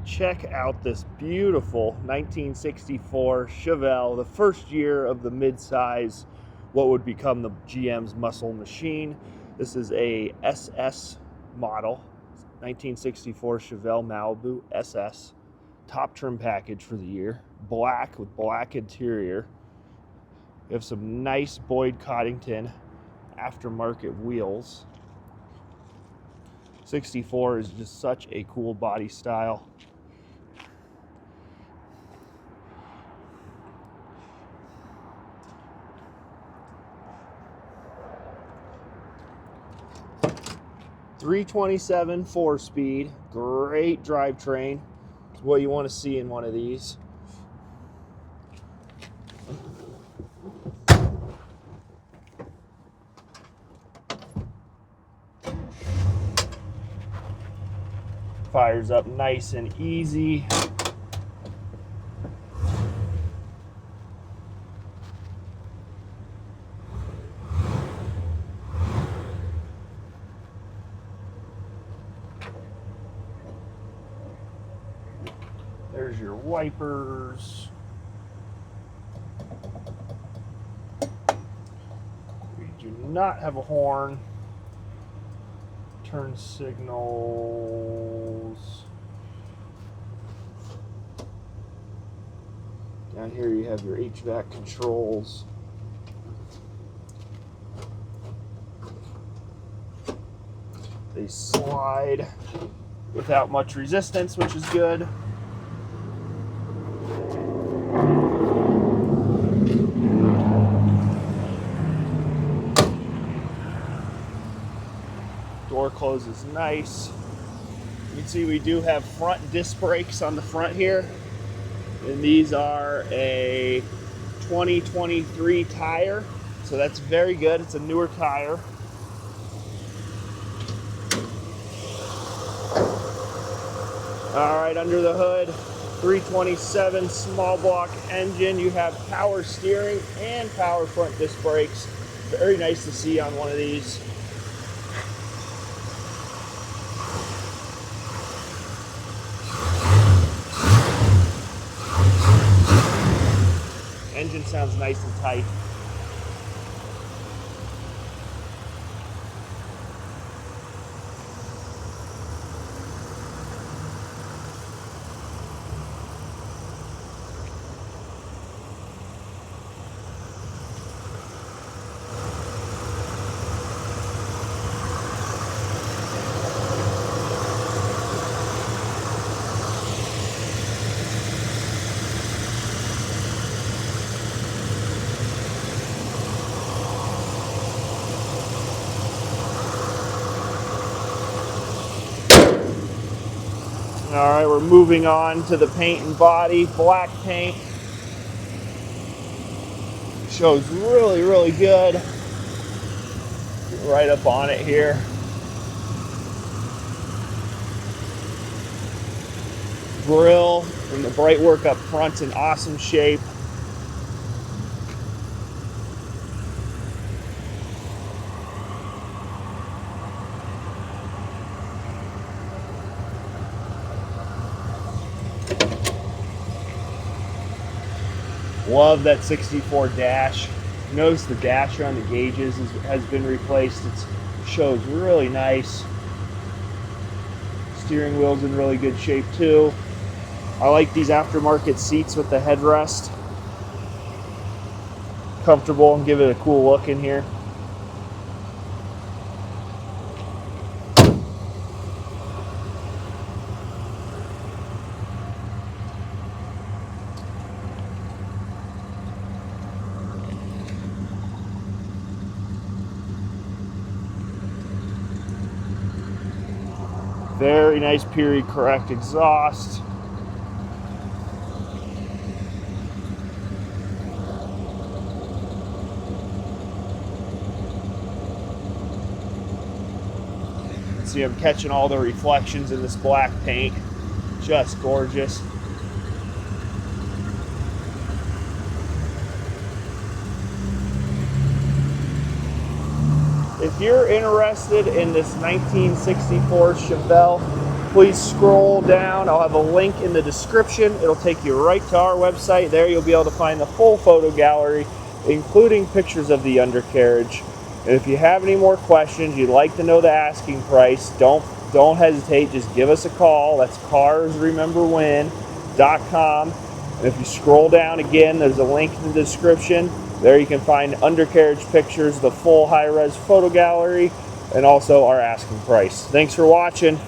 Check out this beautiful 1964 Chevelle, the first year of the mid-size, what would become the GM's muscle machine. This is a SS model, 1964 Chevelle Malibu SS. Top trim package for the year, black with black interior. We have some nice Boyd Coddington aftermarket wheels. 64 is just such a cool body style. .327 4-speed, great drivetrain. It's what you want to see in one of these. Fires up nice and easy. There's your wipers. We do not have a horn. Turn signals. Down here you have your HVAC controls. They slide without much resistance, which is good. Door closes nice. You can see we do have front disc brakes on the front here, and these are a 2023 tire, so that's very good. It's a newer tire. All right, under the hood, 327 small block engine. You have power steering and power front disc brakes. Very nice to see on one of these. Engine sounds nice and tight. All right, we're moving on to the paint and body. Black paint. Shows really, really good. Get right up on it here. Grille and the bright work up front's in awesome shape. Love that 64 dash. Notice the dasher on the gauges has been replaced. It shows really nice. Steering wheel's in really good shape too. I like these aftermarket seats with the headrest. Comfortable and give it a cool look in here. Very nice period correct exhaust. See, I'm catching all the reflections in this black paint. Just gorgeous. If you're interested in this 1964 Chevelle, please scroll down. I'll have a link in the description. It'll take you right to our website. There you'll be able to find the full photo gallery, including pictures of the undercarriage. And if you have any more questions, you'd like to know the asking price, don't hesitate. Just give us a call. That's carsrememberwhen.com. And if you scroll down again, there's a link in the description. There you can find undercarriage pictures, the full high-res photo gallery, and also our asking price. Thanks for watching.